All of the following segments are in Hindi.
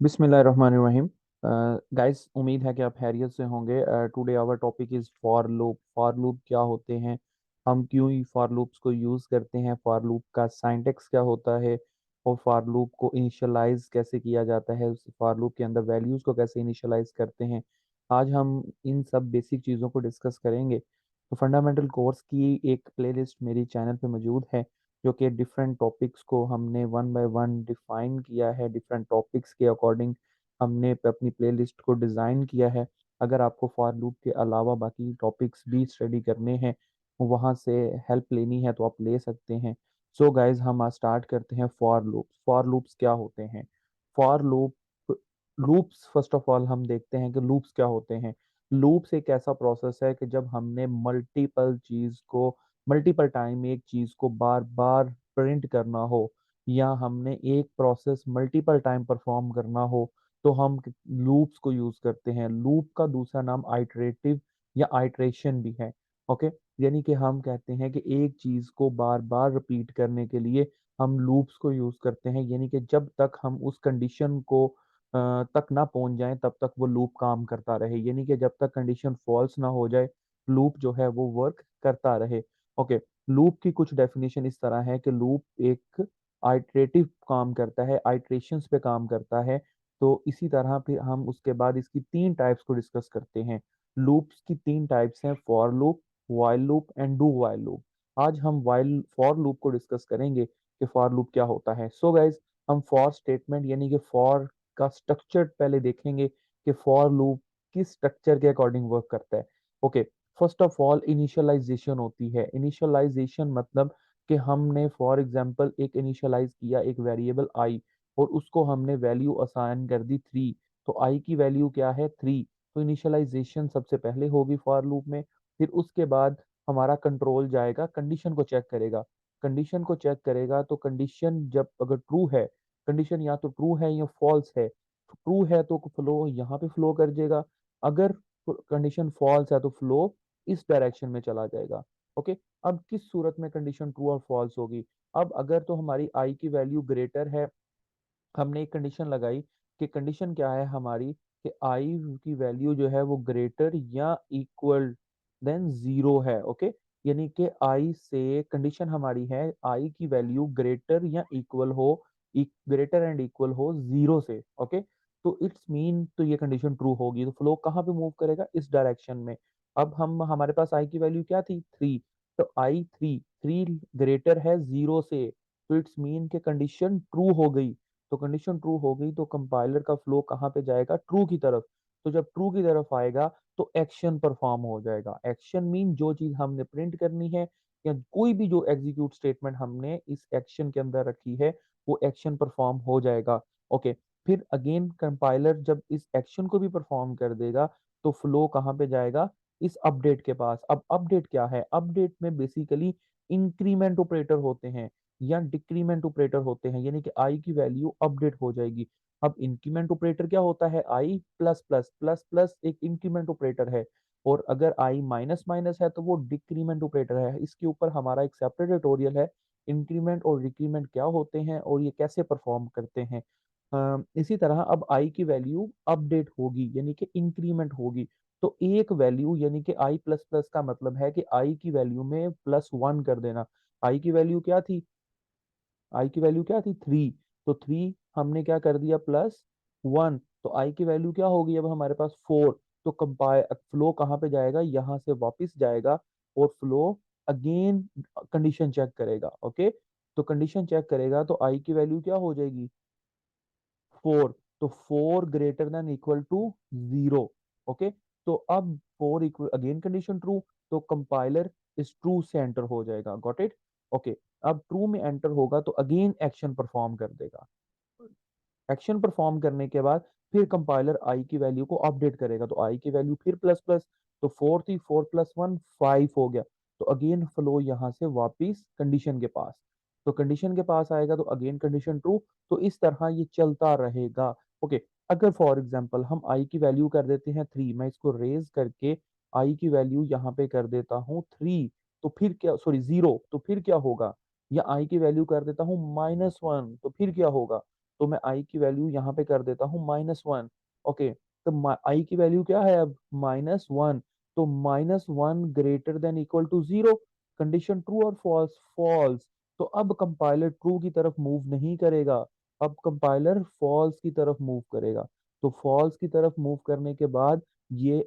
बिस्मिल्लाहिर्रहमानिर्रहीम। गाइस, उम्मीद है कि आप खैरियत से होंगे। Today our topic is for loop. For loop क्या होते हैं, हम क्यों फॉर लूप्स को यूज़ करते हैं, फॉर लूप का सिंटैक्स क्या होता है, और फॉर लूप को इनिशियलाइज कैसे किया जाता है, उस फॉर लूप के अंदर वैल्यूज़ को कैसे इनिशियलाइज करते हैं। आज हम इन सब बेसिक चीज़ों को डिस्कस करेंगे। तो फंडामेंटल कोर्स की एक प्लेलिस्ट मेरी चैनल पे मौजूद है, जो कि डिफरेंट टॉपिक्स को हमने वन बाय वन डिफाइन किया है। डिफरेंट टॉपिक्स के अकॉर्डिंग हमने अपनी प्लेलिस्ट को डिज़ाइन किया है। अगर आपको फॉर लूप के अलावा बाकी टॉपिक्स भी स्टडी करने हैं, वहाँ से हेल्प लेनी है, तो आप ले सकते हैं। सो गाइज, हम आज स्टार्ट करते हैं फॉर लूप्स। फॉर लूप्स क्या होते हैं? For loop loops, first of all हम देखते हैं कि लूप्स क्या होते हैं। लूप्स एक ऐसा प्रोसेस है कि जब हमने मल्टीपल टाइम एक चीज को बार बार प्रिंट करना हो, या हमने एक प्रोसेस मल्टीपल टाइम परफॉर्म करना हो, तो हम लूप्स को यूज करते हैं। लूप का दूसरा नाम आइटरेटिव या आइटरेशन भी है। ओके, यानी कि हम कहते हैं कि एक चीज को बार बार रिपीट करने के लिए हम लूप्स को यूज करते हैं, यानी कि जब तक हम उस कंडीशन को तक ना पहुंच जाएं, तब तक वो लूप काम करता रहे। यानी कि जब तक कंडीशन फॉल्स ना हो जाए, लूप जो है वो वर्क करता रहे। ओके, लूप की कुछ डेफिनेशन इस तरह है कि लूप एक आइटरेटिव काम करता है, आइटरेशंस पे काम करता है। तो इसी तरह फिर हम उसके बाद इसकी तीन टाइप्स को डिस्कस करते हैं। लूप्स की तीन टाइप्स हैं: for loop, while loop and do while loop. आज हम व्हाइल फॉर लूप को डिस्कस करेंगे कि फॉर लूप क्या होता है। सो गाइज, हम फॉर स्टेटमेंट यानी कि फॉर का स्ट्रक्चर पहले देखेंगे कि फॉर लूप किस स्ट्रक्चर के अकॉर्डिंग वर्क करता है। Okay, first of all initialisation होती है। इनिशियलाइजेशन मतलब कि हमने फॉर एग्जांपल एक इनिशियलाइज किया एक वेरिएबल आई, और उसको हमने वैल्यू असाइन कर दी 3। तो आई की वैल्यू क्या है? 3। तो इनिशियलाइजेशन सबसे पहले होगी फॉर लूप में। फिर उसके बाद हमारा कंट्रोल जाएगा, कंडीशन को चेक करेगा। कंडीशन को चेक करेगा तो कंडीशन जब अगर ट्रू है, कंडीशन या तो ट्रू है या फॉल्स है। ट्रू है तो फ्लो यहाँ पे फ्लो कर जाएगा। अगर कंडीशन फॉल्स है तो फ्लो इस डायरेक्शन में चला जाएगा। ओके, अब किस सूरत में कंडीशन ट्रू और फॉल्स होगी? अब अगर तो हमारी आई की वैल्यू ग्रेटर है, हमने एक कंडीशन लगाई कि कंडीशन क्या है हमारी, कि आई की वैल्यू जो है वो ग्रेटर या इक्वल देन जीरो है। ओके, यानी कि आई से कंडीशन हमारी है आई की वैल्यू ग्रेटर या इक्वल हो, ग्रेटर एंड इक्वल हो जीरो से। ओके, तो इट्स मीन तो ये कंडीशन ट्रू होगी, तो फ्लो कहाँ पे मूव करेगा? इस डायरेक्शन में। अब हम हमारे पास आई की वैल्यू क्या थी? 3। तो आई थ्री थ्री ग्रेटर है जीरो से, तो इट्स मीन के कंडीशन ट्रू हो गई। तो कंडीशन ट्रू हो गई तो कंपाइलर का फ्लो कहाँ पे जाएगा? ट्रू की तरफ। तो जब ट्रू की तरफ आएगा तो एक्शन परफॉर्म हो जाएगा। एक्शन मीन जो चीज हमने प्रिंट करनी है, या कोई भी जो एग्जीक्यूट स्टेटमेंट हमने इस एक्शन के अंदर रखी है, वो एक्शन परफॉर्म हो जाएगा। ओके, फिर अगेन कंपाइलर जब इस एक्शन को भी परफॉर्म कर देगा, तो फ्लो कहाँ पे जाएगा? इस अपडेट के पास। अब अपडेट क्या है? अपडेट में बेसिकली इंक्रीमेंट ऑपरेटर होते हैं या डिक्रीमेंट ऑपरेटर होते हैं, यानी कि आई की वैल्यू अपडेट हो जाएगी। अब इंक्रीमेंट ऑपरेटर क्या होता है? आई प्लस प्लस प्लस प्लस एक इंक्रीमेंट ऑपरेटर है, और अगर आई माइनस माइनस है तो वो डिक्रीमेंट ऑपरेटर है। इसके ऊपर हमारा एक सेपरेट ट्यूटोरियल है, इंक्रीमेंट और डिक्रीमेंट क्या होते हैं और ये कैसे परफॉर्म करते हैं। इसी तरह अब आई की वैल्यू अपडेट होगी, यानी कि इंक्रीमेंट होगी। तो एक वैल्यू यानी कि आई प्लस प्लस का मतलब है कि आई की वैल्यू में +1 कर देना। आई की वैल्यू क्या थी? आई की वैल्यू क्या थी? 3। तो 3 हमने क्या कर दिया? +1। तो आई की वैल्यू क्या होगी अब हमारे पास? 4। तो कंपाइल फ्लो कहाँ पे जाएगा? यहाँ से वापस जाएगा, और फ्लो अगेन कंडीशन चेक करेगा। ओके, तो कंडीशन चेक करेगा तो आई की वैल्यू क्या हो जाएगी? 4। तो 4 greater than equal to 0। Okay, तो अब 4 इक्वल अगेन कंडीशन ट्रू, तो कंपाइलर इस ट्रू से एंटर हो जाएगा। Got it? ओके, अब ट्रू में एंटर होगा तो अगेन एक्शन परफॉर्म कर देगा। एक्शन परफॉर्म करने के बाद फिर कंपाइलर आई की वैल्यू को अपडेट करेगा, तो आई की वैल्यू फिर प्लस प्लस। तो 4 थी, 4 + 1 5 हो गया। तो अगेन फ्लो यहाँ से वापिस कंडीशन के पास। तो कंडीशन के पास आएगा तो अगेन कंडीशन ट्रू। तो इस तरह ये चलता रहेगा। ओके, अगर फॉर एग्जाम्पल हम आई की वैल्यू कर देते हैं 3, मैं इसको रेज करके आई की वैल्यू यहाँ पे कर देता हूँ 3, तो फिर क्या, सॉरी 0, तो फिर क्या होगा? या आई की वैल्यू कर देता हूँ -1, तो फिर क्या होगा? तो मैं आई की वैल्यू यहाँ पे कर देता हूँ -1। ओके, तो आई की वैल्यू क्या है अब? -1। तो -1 greater than equal to 0। Condition true और फॉल्स? फॉल्स। तो अब कंपाइलर ट्रू की तरफ मूव नहीं करेगा, अब कंपाइलर फॉल्स की तरफ मूव करेगा। तो फॉल्स की तरफ मूव करने के बाद ये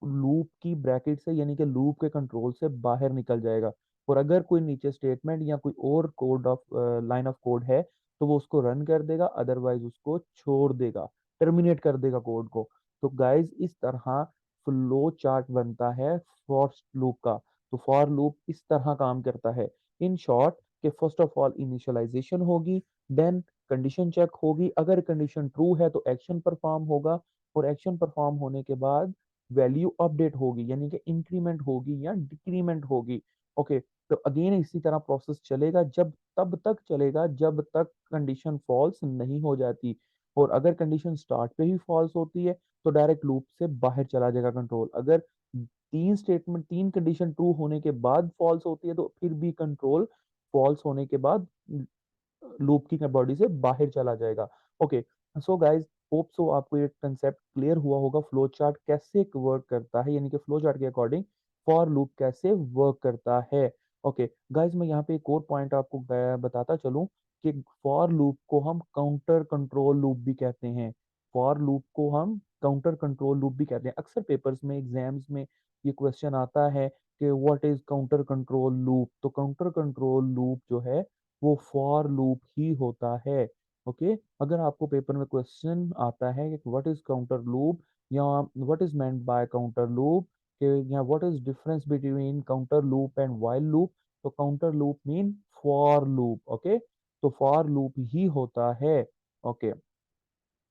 लूप की ब्रैकेट से यानी कि लूप के कंट्रोल से बाहर निकल जाएगा। और अगर कोई नीचे स्टेटमेंट या कोई और code of line of code है तो वो उसको रन कर देगा, अदरवाइज उसको छोड़ देगा, टर्मिनेट कर देगा कोड को। तो गाइज इस तरह फ्लो चार्ट बनता है फॉर लूप का। तो फॉर लूप इस तरह काम करता है। इन शॉर्ट कि फर्स्ट ऑफ ऑल इनिशियलाइजेशन होगी, देन कंडीशन चेक होगी, अगर कंडीशन ट्रू है तो एक्शन परफॉर्म होगा, और एक्शन परफॉर्म होने के बाद वैल्यू अपडेट होगी यानी कि इंक्रीमेंट होगी या डिक्रीमेंट होगी। ओके, तो अगेन इसी तरह प्रोसेस चलेगा, जब तब तक चलेगा जब तक कंडीशन फॉल्स नहीं हो जाती। और अगर कंडीशन स्टार्ट पे ही फॉल्स होती है तो डायरेक्ट लूप से बाहर चला जाएगा कंट्रोल। अगर तीन कंडीशन ट्रू होने के बाद फॉल्स होती है तो फिर भी कंट्रोल फॉल्स होने के बाद लूप की बॉडी से बाहर चला जाएगा। Okay, so guys hope so आपको ये कंसेप्ट क्लियर हुआ होगा फ्लो चार्ट कैसे वर्क करता है, यानी कि फ्लो चार्ट के अकॉर्डिंग फॉर लूप कैसे वर्क करता है। ओके गाइज, मैं यहाँ पे एक और पॉइंट आपको बताता चलूं कि फॉर लूप को हम काउंटर कंट्रोल लूप भी कहते हैं। फॉर लूप को हम काउंटर कंट्रोल लूप भी कहते हैं। अक्सर पेपर्स में एग्जाम्स में ये क्वेश्चन आता है कि what is counter control loop. तो काउंटर कंट्रोल लूप जो है वो फॉर लूप ही होता है। ओके, अगर आपको पेपर में क्वेश्चन आता है कि व्हाट इज काउंटर लूप या what is meant by counter loop, कि या what is difference between counter loop and while loop, तो counter loop mean for loop. Okay, तो फॉर लूप ही होता है। ओके,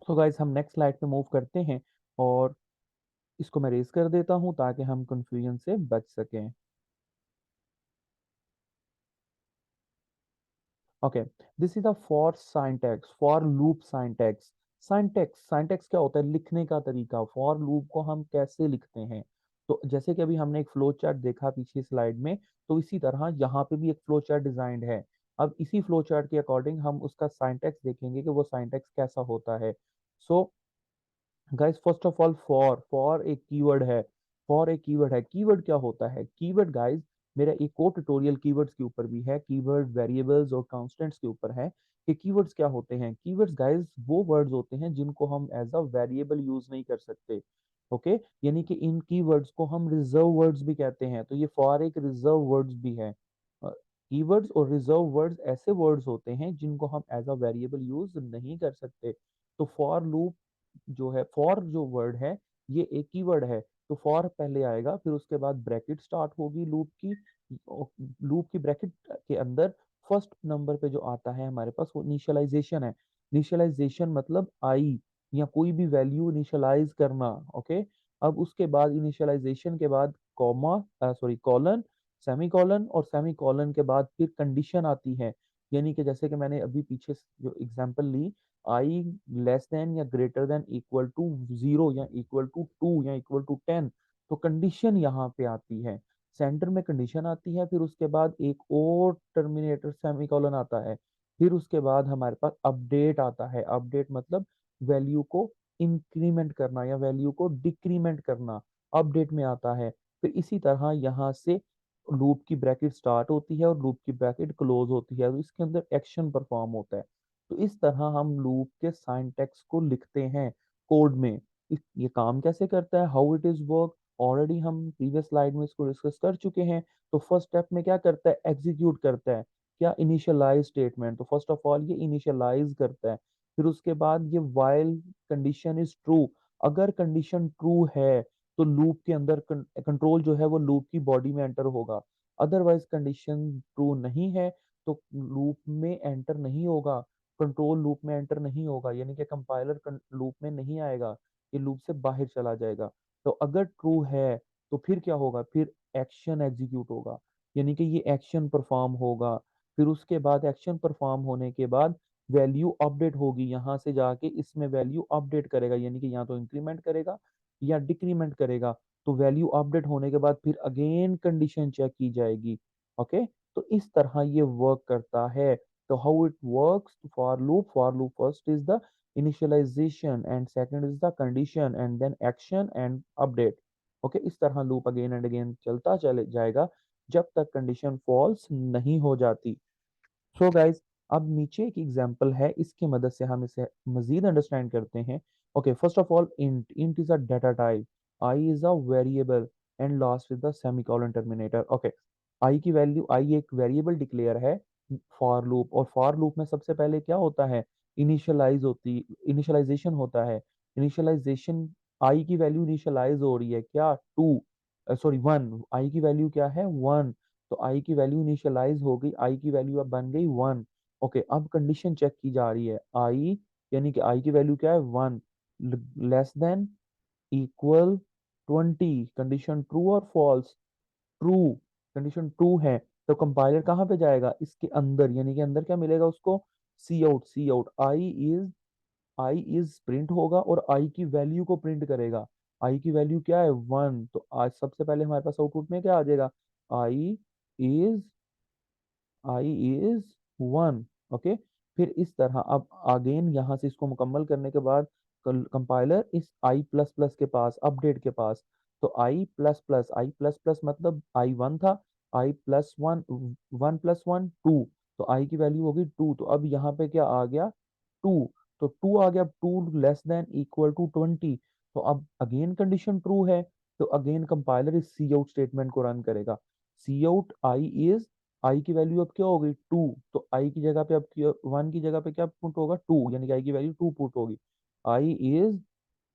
तो गाइस हम नेक्स्ट स्लाइड पे मूव करते हैं, और इसको मैं रेज कर देता हूं ताकि हम कंफ्यूजन से बच सकें। Okay, this is the for syntax, for loop syntax. Syntax क्या होता है? लिखने का तरीका। फॉर लूप को हम कैसे लिखते हैं? तो जैसे कि अभी हमने एक फ्लो चार्ट देखा पीछे स्लाइड में, तो इसी तरह यहाँ पे भी एक फ्लो चार्ट डिजाइंड है। अब इसी फ्लो चार्ट के अकॉर्डिंग हम उसका सिंटैक्स देखेंगे कि वो सिंटैक्स कैसा होता है। So guys first of all, for एक कीवर्ड है। फॉर एक कीवर्ड है। कीवर्ड क्या होता है? कीवर्ड गाइस, मेरा एक और ट्यूटोरियल कीवर्ड्स के ऊपर भी है, कीवर्ड वेरिएबल्स और कांस्टेंट्स के ऊपर है कि कीवर्ड्स क्या होते हैं। कीवर्ड्स गाइस वो वर्ड्स होते हैं जिनको हम एज अ वेरिएबल यूज नहीं कर सकते। ओके, यानी कि इन कीवर्ड्स को हम रिजर्व वर्ड्स भी कहते हैं। तो ये फॉर एक रिजर्व वर्ड्स भी है। कीवर्ड्स और रिजर्व वर्ड्स ऐसे वर्ड्स होते हैं जिनको हम एज अ वेरिएबल यूज नहीं कर सकते। तो फॉर लूप जो है, फॉर जो वर्ड है ये एक ही वर्ड है। तो फॉर पहले आएगा, फिर उसके बाद ब्रैकेट स्टार्ट होगी लूप की। लूप की ब्रैकेट के अंदर फर्स्ट नंबर पे जो आता है हमारे पास वो इनिशियलाइजेशन है। इनिशियलाइजेशन मतलब आई या कोई भी वैल्यू इनिशियलाइज करना। ओके, अब उसके बाद इनिशियलाइजेशन के बाद comma, sorry colon, semi colon, और सेमी कॉलन के बाद फिर कंडीशन आती है। यानी कि जैसे कि मैंने अभी पीछे जो एग्जांपल ली, आई लेस देन या ग्रेटर देन इक्वल टू 0 या इक्वल टू 2 या इक्वल टू 10, तो कंडीशन यहाँ पे आती है। सेंटर में कंडीशन आती है, फिर उसके बाद एक और टर्मिनेटर सेमीकोलन आता है। फिर उसके बाद हमारे पास अपडेट आता है। अपडेट मतलब वैल्यू को इंक्रीमेंट करना या वैल्यू को डिक्रीमेंट करना, अपडेट में आता है। फिर इसी तरह यहाँ से लूप की ब्रैकेट स्टार्ट होती है और लूप की ब्रैकेट क्लोज होती है, तो इसके अंदर एक्शन परफॉर्म होता है। तो इस तरह हम लूप के सिंटैक्स को लिखते हैं कोड में। ये काम कैसे करता है, how it is work, already हम प्रीवियस स्लाइड में इसको डिस्कस कर चुके हैं। तो फर्स्ट स्टेप में क्या करता है? एग्जीक्यूट करता है। क्या? Initialise statement. तो फर्स्ट ऑफ ऑल ये इनिशियलाइज करता है। फिर उसके बाद ये व्हाइल कंडीशन इज ट्रू, अगर कंडीशन ट्रू है तो लूप के अंदर कंट्रोल जो है वो लूप की बॉडी में एंटर होगा। अदरवाइज कंडीशन ट्रू नहीं है तो लूप में एंटर नहीं होगा, कंट्रोल लूप में एंटर नहीं होगा, यानी कि कंपाइलर लूप में नहीं आएगा, ये लूप से बाहर चला जाएगा। तो अगर ट्रू है तो फिर क्या होगा? फिर एक्शन एग्जीक्यूट होगा, यानी कि ये एक्शन परफॉर्म होगा। फिर उसके बाद एक्शन परफॉर्म होने के बाद वैल्यू अपडेट होगी, यहाँ से जाके इसमें वैल्यू अपडेट करेगा, यानी कि या तो इंक्रीमेंट करेगा या डिक्रीमेंट करेगा। तो वैल्यू अपडेट होने के बाद फिर अगेन कंडीशन चेक की जाएगी। ओके, तो इस तरह ये वर्क करता है। तो how it works for loop first is the initialization and second is the condition and then action and update. Okay इस तरह लूप अगेन एंड अगेन चलता चले जाएगा जब तक कंडीशन फॉल्स नहीं हो जाती। सो गाइज अब नीचे एक एग्जांपल है, इसकी मदद से हम इसे मजीद अंडरस्टैंड करते हैं। Okay first of all int is a data type, I is a variable and last is the semicolon terminator. Okay I की वैल्यू, आई एक वेरिएबल डिक्लेयर है फॉर लूप, और फॉर लूप में सबसे पहले क्या होता है, इनिशियलाइजेशन होता है। इनिशियलाइजेशन, आई की वैल्यू इनिशियलाइज हो रही है क्या, टू, सॉरी वन, आई की वैल्यू क्या है, वन। तो आई की वैल्यू इनिशियलाइज हो गई, आई की वैल्यू अब बन गई वन। ओके अब कंडीशन चेक की जा रही है, आई यानी कि आई की वैल्यू क्या है, one, less than equal 20, condition true और फॉल्स, ट्रू, कंडीशन ट्रू है। तो कंपाइलर कहाँ पे जाएगा, इसके अंदर, यानी कि अंदर क्या मिलेगा उसको, सी आउट आई इज प्रिंट होगा और आई की वैल्यू को प्रिंट करेगा। आई की वैल्यू क्या है, वन, तो आज सबसे पहले हमारे पास आउटपुट में क्या आ जाएगा, I is I is one. Okay फिर इस तरह अब अगेन यहाँ से इसको मुकम्मल करने के बाद कंपाइलर इस आई प्लस प्लस के पास, अपडेट के पास, तो आई प्लस प्लस मतलब आई वन था, I plus one, one plus one two, तो आई की वैल्यू होगी टू। तो अब यहाँ पे क्या आ गया, टू, तो टू आ गया, two less than equal to 20। तो अब अगेन कंडीशन ट्रू है, तो अगेन कंपाइलर इस सी आउट स्टेटमेंट को रन करेगा, सी आउट आई इज, आई की वैल्यू अब क्या हो गई, टू, तो आई की जगह पे अब वन की जगह पे क्या पुट होगा, टू, यानी कि आई की वैल्यू टू पुट होगी, आई इज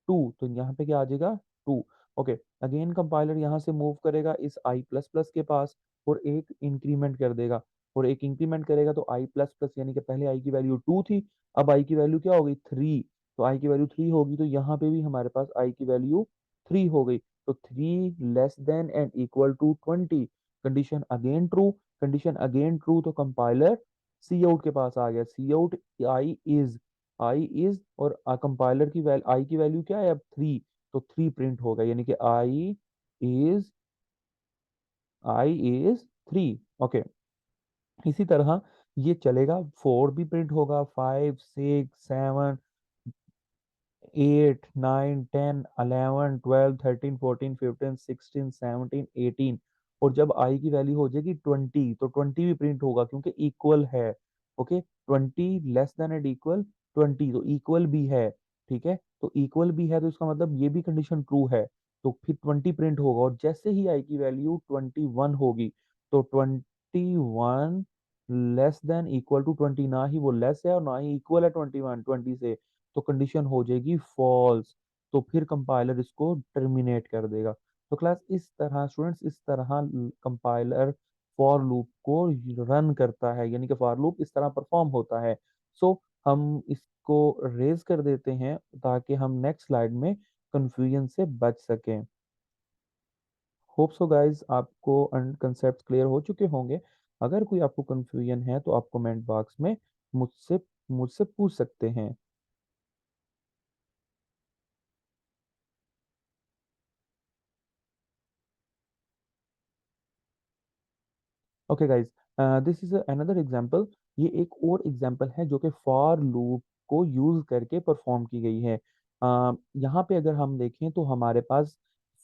टू, तो यहाँ पे क्या आ जाएगा, टू। ओके अगेन कंपाइलर यहाँ से मूव करेगा इस आई प्लस प्लस के पास और एक इंक्रीमेंट कर देगा, और एक इंक्रीमेंट करेगा तो आई प्लस प्लस, यानी कि पहले आई की वैल्यू टू थी, अब आई की वैल्यू क्या हो गई, थ्री, तो आई की वैल्यू थ्री होगी, तो यहाँ पे भी हमारे पास आई की वैल्यू थ्री हो गई, तो three less than and equal to 20, condition again true, condition again true, तो कंपाइलर सी आउट के पास आ गया, सी आउट आई इज, और कंपाइलर की वैल्यू, आई की वैल्यू क्या है अब थ्री, तो थ्री प्रिंट होगा, यानी कि is I is three. Okay इसी तरह ये चलेगा, फोर भी प्रिंट होगा, फाइव, सिक्स, सेवन, 8, 9, 10, 11, 12, 13, 14, 15, 16, 17, 18, और जब आई की वैल्यू हो जाएगी 20, तो 20 भी प्रिंट होगा क्योंकि इक्वल है। Okay 20 less than and equal 20, तो इक्वल भी है, ठीक है, तो इक्वल भी है तो इसका मतलब ये भी कंडीशन ट्रू है, तो फिर 20 प्रिंट होगा, और जैसे ही आई की वैल्यू 21 होगी, तो 21 लेस देन इक्वल टू 20, ना ही वो लेस है और ना ही इक्वल है 21 20 से, तो कंडीशन हो जाएगी फॉल्स, तो फिर कंपाइलर इसको टर्मिनेट कर देगा। तो क्लास इस तरह स्टूडेंट्स, इस तरह कंपाइलर फॉर लूप को रन करता है, यानी कि फॉर लूप इस तरह परफॉर्म होता है। सो हम इसको रेज कर देते हैं ताकि हम नेक्स्ट स्लाइड में कंफ्यूजन से बच सकें। होप सो गाइस आपको कंसेप्ट क्लियर हो चुके होंगे। अगर कोई आपको कंफ्यूजन है तो आप कमेंट बॉक्स में मुझसे मुझसे पूछ सकते हैं। Okay guys this is another example, ये एक और एग्जांपल है जो कि फॉर लूप को यूज करके परफॉर्म की गई है। यहाँ पे अगर हम देखें तो हमारे पास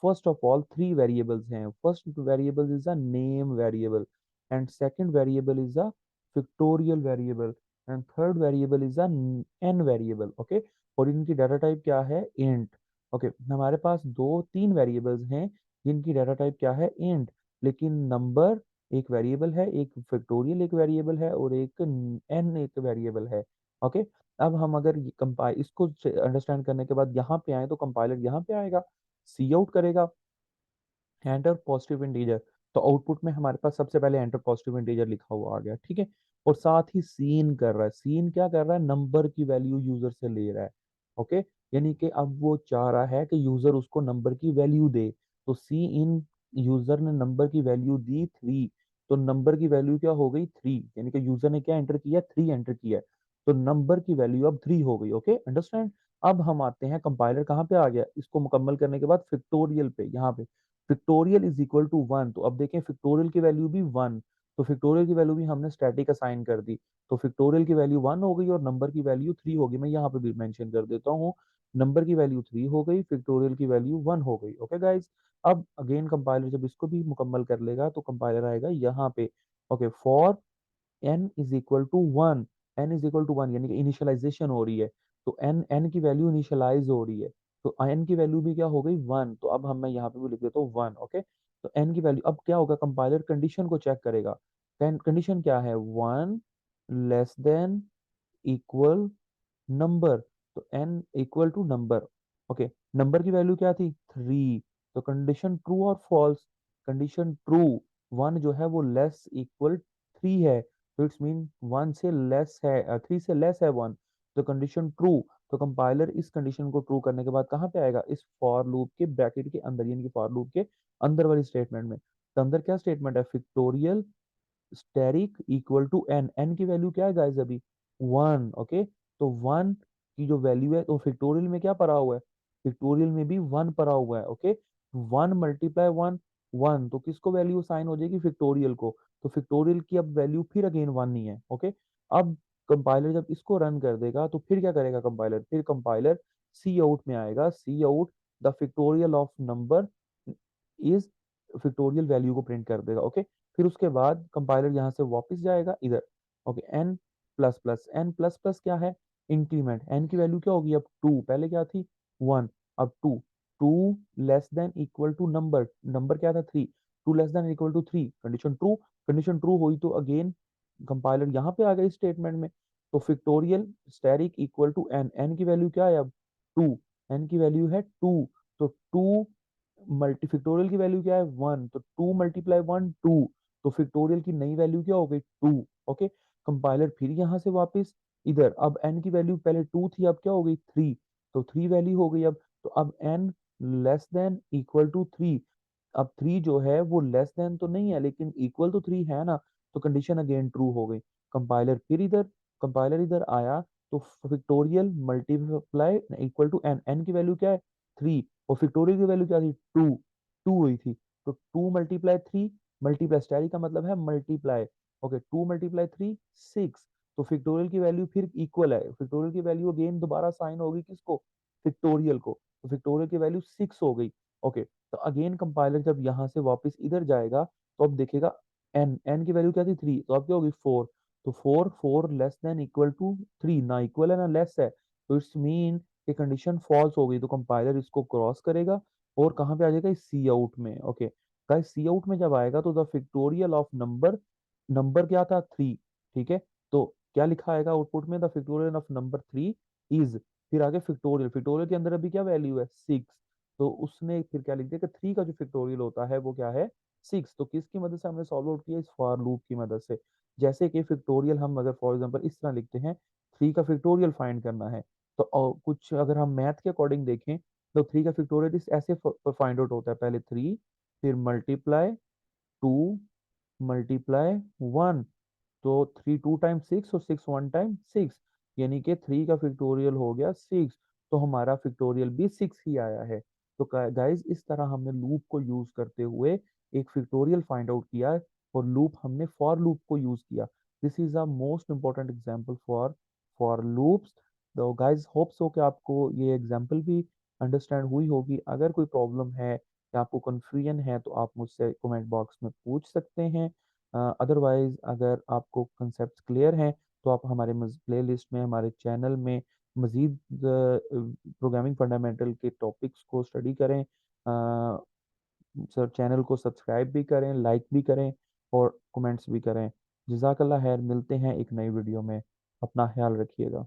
first of all three variables हैं। First variable is a name variable, and second variable is a pictorial variable, and third variable is a n variable. Okay और इनकी डाटा टाइप क्या है, इंट। ओके हमारे पास दो तीन वेरिएबल्स हैं जिनकी डाटा टाइप क्या है, इंट, लेकिन नंबर एक वेरिएबल है, एक फैक्टोरियल एक वेरिएबल है, और एक एन एक वेरिएबल है। ओके अब हम अगर कंपाइल इसको अंडरस्टैंड करने के बाद यहाँ पे आए तो कंपाइलर यहाँ पे आएगा, सी आउट करेगा एंटर पॉजिटिव इंटीजर, तो आउटपुट में हमारे पास सबसे पहले एंटर पॉजिटिव इंटीजर लिखा हुआ आ गया, ठीक है, और साथ ही सीन कर रहा है, सीन क्या कर रहा है, नंबर की वैल्यू यूजर से ले रहा है। ओके यानी कि अब वो चाह रहा है कि यूजर उसको नंबर की वैल्यू दे, तो सी इन, यूजर ने नंबर की वैल्यू दी थ्री, तो नंबर की वैल्यू क्या हो गई थ्री, यानी कि यूजर ने क्या एंटर किया, थ्री एंटर किया है, तो नंबर की वैल्यू अब थ्री हो गई। Okay understand. अब हम आते हैं कंपाइलर कहाँ पे आ गया, इसको मुकम्मल करने के बाद फैक्टोरियल पे, यहाँ पे factorial is equal to one, तो अब देखें फिक्टोरियल की वैल्यू भी वन, तो फैक्टोरियल की वैल्यू भी हमने स्टैटिक असाइन कर दी, तो फैक्टोरियल की वैल्यू 1 हो गई और नंबर की वैल्यू 3 होगी। मैं यहाँ पे भी मेंशन कर देता हूँ, नंबर की वैल्यू 3 हो गई, फैक्टोरियल की वैल्यू 1 हो गई। ओके गाइज, अब अगेन कंपाइलर जब इसको भी मुकम्मल कर लेगा तो कंपाइलर आएगा यहाँ पे, okay, for n is equal to one, n is equal to one यानी कि इनिशियलाइजेशन हो रही है, तो n की वैल्यू इनिशियलाइज हो रही है, तो n की वैल्यू भी क्या हो गई 1, तो अब हम मैं यहाँ पे भी लिख देता हूँ 1। ओके, तो n की वैल्यू अब क्या होगा, कंपाइलर कंडीशन को चेक करेगा, कंडीशन क्या है, 1 लेस देन इक्वल नंबर, तो n equal to number. Okay, number की वैल्यू क्या थी 3, तो कंडीशन ट्रू और फॉल्स, कंडीशन ट्रू, 1 जो है वो लेस इक्वल 3 है, तो इट्स मीन 1 से लेस है, 3 से लेस है 1, तो कंडीशन ट्रू। तो कंपाइलर इस कंडीशन को ट्रू करने के बाद कहाँ पे आएगा, इस फॉर लूप के ब्रैकेट के अंदर, यानी कि फॉर लूप के अंदर वाली स्टेटमेंट में, तो अंदर क्या स्टेटमेंट है, factorial asterisk equal to N, n की वैल्यू क्या है गाइस अभी 1। ओके, तो 1 की जो वैल्यू है, तो फिक्टोरियल में क्या पड़ा हुआ है, फिक्टोरियल में भी 1 पड़ा हुआ है। ओके, 1 मल्टीप्लाई 1, 1, तो किसको वैल्यू साइन हो जाएगी, फिक्टोरियल को, तो फिक्टोरियल की अब वैल्यू फिर अगेन 1 ही है। ओके, अब कंपाइलर जब इसको रन कर देगा तो फिर क्या करेगा कंपाइलर, फिर कंपाइलर सी आउट में आएगा, C out the factorial of number is, factorial value को प्रिंट कर देगा। ओके, फिर उसके बाद कंपाइलर यहाँ से वापस जाएगा इधर। Okay, n plus plus, n plus plus क्या है, इंक्रीमेंट, एन की वैल्यू क्या होगी अब 2, पहले क्या थी 1, अब 2, 2 less than equal to number, number क्या था 3, 2 less than equal to 3, condition true, condition true हुई तो अगेन कंपाइलर यहाँ पे आ गया इस स्टेटमेंट में, तो factorial asterisk equal to N, n की वैल्यू क्या है अब 2, एन की वैल्यू है 2, तो 2 मल्टी फिक्टोरियल की वैल्यू क्या है 1, तो 2 मल्टीप्लाई 1 2, तो फिक्टोरियल की नई वैल्यू क्या हो गई 2। ओके, कंपाइलर फिर यहाँ से वापस इधर, अब n की वैल्यू पहले 2 थी, अब क्या हो गई 3, तो 3 वैल्यू हो गई अब, तो अब n less than equal to 3, अब 3 जो है वो लेस देन तो नहीं है लेकिन इक्वल तो 3 है ना, तो कंडीशन अगेन ट्रू हो गई। कंपाइलर फिर इधर, कंपाइलर इधर आया, तो factorial multiply equal to n, n की वैल्यू क्या है 3, और फिक्टोरियल की वैल्यू क्या थी 2, 2 हुई थी, तो 2 मल्टीप्लाई 3, मल्टीप्लाई स्टैरिक का मतलब है मल्टीप्लाई, ओके, 2 मल्टीप्लाई 3 6, तो फिक्टोरियल की वैल्यू फिर इक्वल है, फिक्टोरियल की वैल्यू अगेन दोबारा साइन होगी किसको, फिक्टोरियल को, तो फिक्टोरियल की वैल्यू 6 हो गई। ओके, तो अगेन कंपाइलर जब यहाँ से वापस इधर जाएगा तो अब देखेगा एन, एन की वैल्यू क्या थी 3, तो अब क्या होगी 4, तो 4, 4 लेस देन इक्वल टू 3, ना इक्वल है ना लेस है, तो इट्स मीन ये कंडीशन फॉल्स हो गई, तो कंपाइलर इसको क्रॉस करेगा और कहाँ पे आ जाएगा, इस सी आउट में। ओके गाइस, सी आउट में जब आएगा तो the factorial of number, number क्या था 3, ठीक है, तो क्या लिखा आएगा आउटपुट में, the factorial of number 3 is, फिर आगे फिक्टोरियल, फिक्टोरियल के अंदर अभी क्या वैल्यू है 6, तो उसने फिर क्या लिख दिया कि 3 का जो फिक्टोरियल होता है वो क्या है 6, तो किसकी मदद से हमने सॉल्व आउट किया, इस फॉर लूप की मदद से। जैसे कि फिक्टोरियल हम अगर फॉर एग्जांपल इस तरह लिखते हैं, 3 का फिक्टोरियल फाइंड करना है, तो कुछ अगर हम मैथ के अकॉर्डिंग देखें तो 3 का फिक्टोरियल इस ऐसे फाइंड आउट होता है, पहले 3, फिर मल्टीप्लाई 2 मल्टीप्लाई 1, तो 3 2 टाइम 6 और 6 1 टाइम 6, यानी कि 3 का फिक्टोरियल हो गया 6, तो हमारा फिक्टोरियल भी 6 ही आया है। तो गाइज इस तरह हमने लूप को यूज करते हुए एक फिक्टोरियल फाइंड आउट किया है, और लूप हमने फॉर लूप को यूज किया। This is a most important example for for loops. तो गाइज होप सो कि आपको ये एग्जांपल भी अंडरस्टैंड हुई होगी। अगर कोई प्रॉब्लम है या आपको कंफ्यूजन है तो आप मुझसे कमेंट बॉक्स में पूछ सकते हैं। अदरवाइज अगर आपको कंसेप्ट क्लियर हैं तो आप हमारे प्ले लिस्ट में, हमारे चैनल में मज़ीद प्रोग्रामिंग फंडामेंटल के टॉपिक्स को स्टडी करें, सर चैनल को सब्सक्राइब भी करें, लाइक भी करें और कमेंट्स भी करें। जज़ाकल्लाह खैर, मिलते हैं एक नई वीडियो में, अपना ख्याल रखिएगा।